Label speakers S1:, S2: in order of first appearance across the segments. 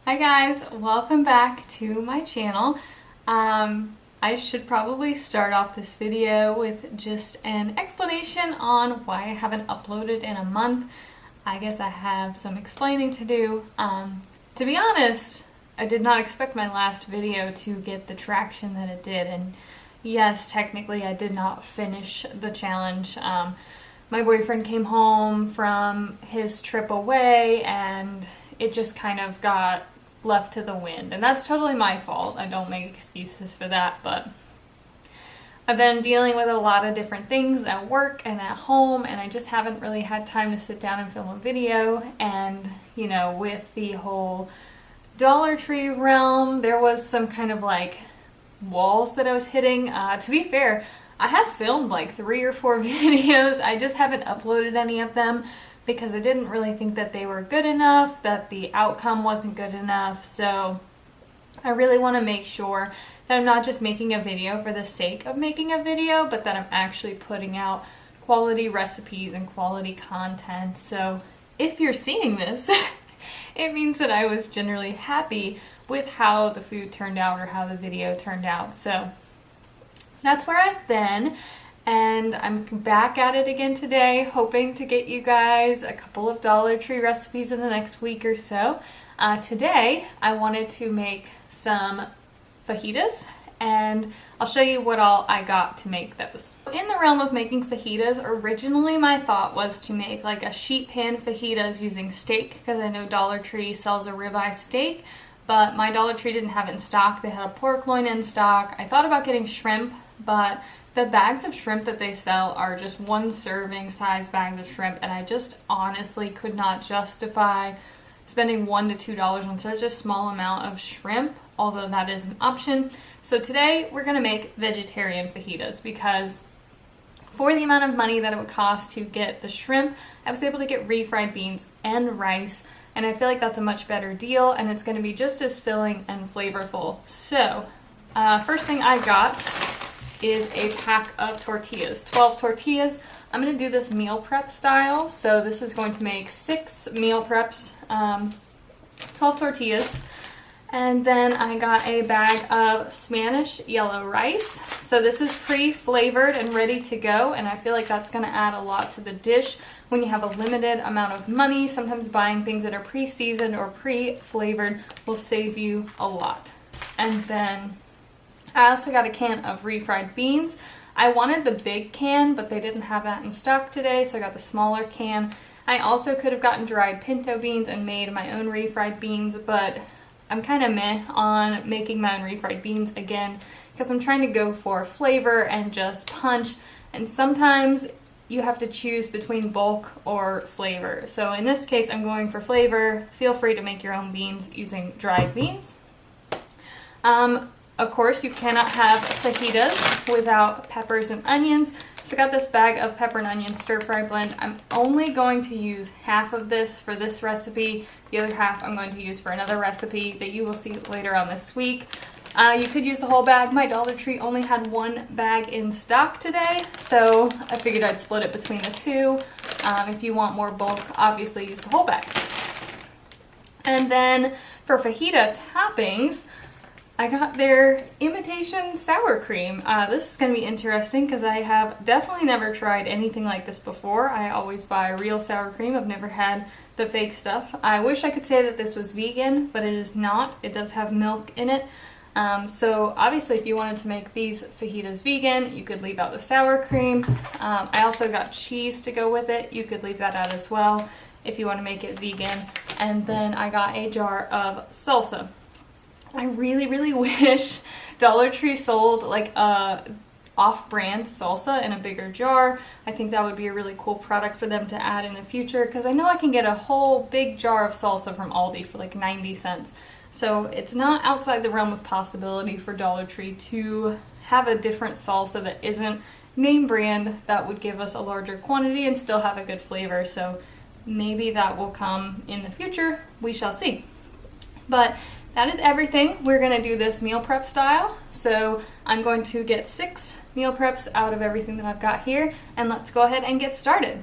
S1: Hi guys, welcome back to my channel. I should probably start off this video with just an explanation on why I haven't uploaded in a month. I guess I have some explaining to do. To be honest, I did not expect my last video to get the traction that it did, and yes, technically I did not finish the challenge. My boyfriend came home from his trip away and it just kind of got left to the wind, and that's totally my fault. I don't make excuses for that, but I've been dealing with a lot of different things at work and at home, and I just haven't really had time to sit down and film a video. And you know, with the whole Dollar Tree realm, there was some kind of like walls that I was hitting. To be fair, I have filmed like 3 or 4 videos. I just haven't uploaded any of them because I didn't really think that they were good enough, that the outcome wasn't good enough. So I really want to make sure that I'm not just making a video for the sake of making a video, but that I'm actually putting out quality recipes and quality content. So if you're seeing this, it means that I was generally happy with how the food turned out or how the video turned out. So that's where I've been. And I'm back at it again today, hoping to get you guys a couple of Dollar Tree recipes in the next week or so. Today, I wanted to make some fajitas, and I'll show you what all I got to make those. In the realm of making fajitas, originally my thought was to make like a sheet pan fajitas using steak, because I know Dollar Tree sells a ribeye steak, but my Dollar Tree didn't have it in stock. They had a pork loin in stock. I thought about getting shrimp, but the bags of shrimp that they sell are just 1 serving size bags of shrimp, and I just honestly could not justify spending $1 to $2 on such a small amount of shrimp, although that is an option. So today we're gonna make vegetarian fajitas, because for the amount of money that it would cost to get the shrimp, I was able to get refried beans and rice, and I feel like that's a much better deal, and it's gonna be just as filling and flavorful. So first thing I got is a pack of tortillas, 12 tortillas. I'm going to do this meal prep style, so this is going to make 6 meal preps, 12 tortillas. And then I got a bag of Spanish yellow rice. So this is pre-flavored and ready to go, and I feel like that's going to add a lot to the dish when you have a limited amount of money. Sometimes buying things that are pre-seasoned or pre-flavored will save you a lot. And then I also got a can of refried beans. I wanted the big can, but they didn't have that in stock today, so I got the smaller can. I also could have gotten dried pinto beans and made my own refried beans, but I'm kind of meh on making my own refried beans again, because I'm trying to go for flavor and just punch, and sometimes you have to choose between bulk or flavor. So in this case, I'm going for flavor. Feel free to make your own beans using dried beans. Of course, you cannot have fajitas without peppers and onions. So I got this bag of pepper and onion stir-fry blend. I'm only going to use half of this for this recipe. The other half I'm going to use for another recipe that you will see later on this week. You could use the whole bag. My Dollar Tree only had 1 bag in stock today, so I figured I'd split it between the 2. If you want more bulk, obviously use the whole bag. And then for fajita toppings, I got their imitation sour cream. This is going to be interesting because I have definitely never tried anything like this before. I always buy real sour cream. I've never had the fake stuff. I wish I could say that this was vegan, but it is not. It does have milk in it. So obviously if you wanted to make these fajitas vegan, you could leave out the sour cream. I also got cheese to go with it. You could leave that out as well if you want to make it vegan. And then I got a jar of salsa. I really wish Dollar Tree sold like a off-brand salsa in a bigger jar. I think that would be a really cool product for them to add in the future, because I know I can get a whole big jar of salsa from Aldi for like 90 cents. So it's not outside the realm of possibility for Dollar Tree to have a different salsa that isn't name brand that would give us a larger quantity and still have a good flavor. So maybe that will come in the future. We shall see. But that is everything. We're going to do this meal prep style. So I'm going to get 6 meal preps out of everything that I've got here, and let's go ahead and get started.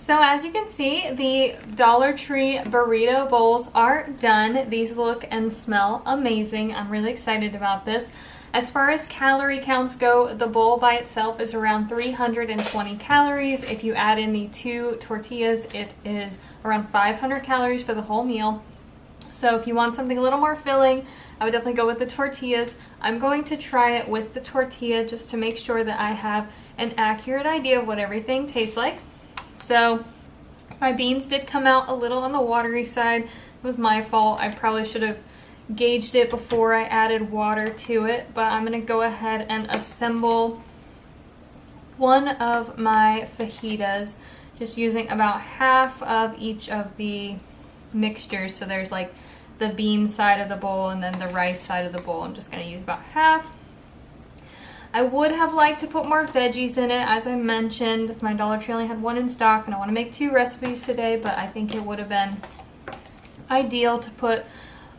S1: So as you can see, the Dollar Tree burrito bowls are done. These look and smell amazing. I'm really excited about this. As far as calorie counts go, the bowl by itself is around 320 calories. If you add in the 2 tortillas, it is around 500 calories for the whole meal. So if you want something a little more filling, I would definitely go with the tortillas. I'm going to try it with the tortilla just to make sure that I have an accurate idea of what everything tastes like. So my beans did come out a little on the watery side. It was my fault. I probably should have gauged it before I added water to it, but I'm going to go ahead and assemble one of my fajitas, just using about half of each of the mixtures. So there's like the bean side of the bowl and then the rice side of the bowl. I'm just going to use about half. I would have liked to put more veggies in it. As I mentioned, my Dollar Tree only had one in stock and I want to make 2 recipes today, but I think it would have been ideal to put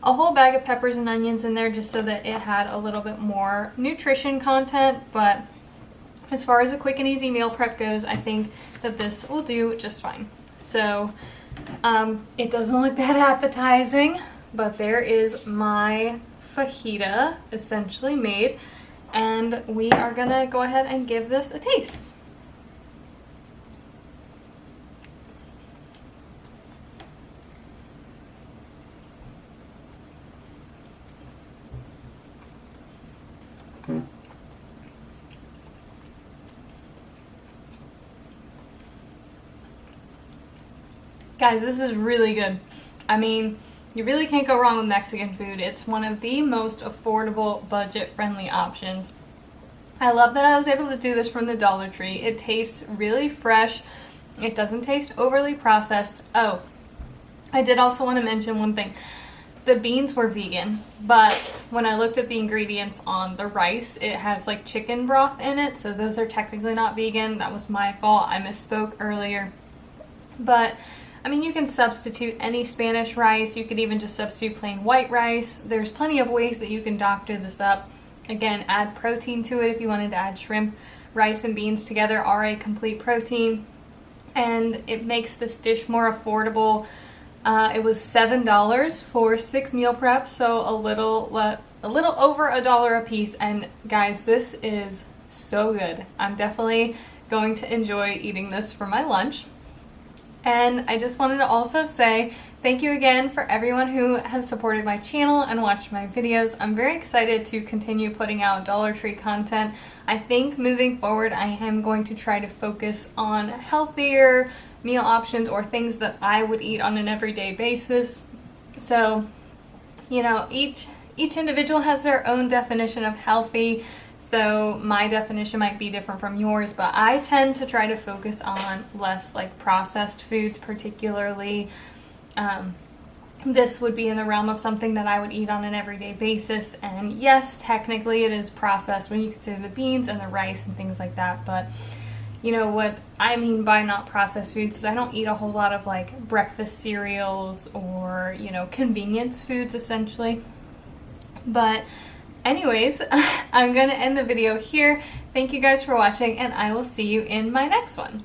S1: a whole bag of peppers and onions in there just so that it had a little bit more nutrition content. But as far as a quick and easy meal prep goes, I think that this will do just fine. So it doesn't look that appetizing, but there is my fajita essentially made. And we are gonna go ahead and give this a taste. Guys, this is really good. I mean, you really can't go wrong with Mexican food. It's one of the most affordable, budget-friendly options. I love that I was able to do this from the Dollar Tree. It tastes really fresh. It doesn't taste overly processed. Oh, I did also want to mention one thing. The beans were vegan, but when I looked at the ingredients on the rice, it has like chicken broth in it, so those are technically not vegan. That was my fault. I misspoke earlier. But I mean, you can substitute any Spanish rice. You could even just substitute plain white rice. There's plenty of ways that you can doctor this up. Again, add protein to it if you wanted to add shrimp. Rice and beans together are a complete protein, and it makes this dish more affordable. It was $7 for 6 meal preps, so a little over $1 a piece. And guys, this is so good. I'm definitely going to enjoy eating this for my lunch. And I just wanted to also say thank you again for everyone who has supported my channel and watched my videos. I'm very excited to continue putting out Dollar Tree content. I think moving forward I am going to try to focus on healthier meal options or things that I would eat on an everyday basis. So, you know, each individual has their own definition of healthy. So my definition might be different from yours, but I tend to try to focus on less like processed foods, particularly. This would be in the realm of something that I would eat on an everyday basis. And yes, technically it is processed when you consider the beans and the rice and things like that. But you know what I mean by not processed foods is I don't eat a whole lot of like breakfast cereals or, you know, convenience foods essentially. But anyways, I'm going to end the video here. Thank you guys for watching, and I will see you in my next one.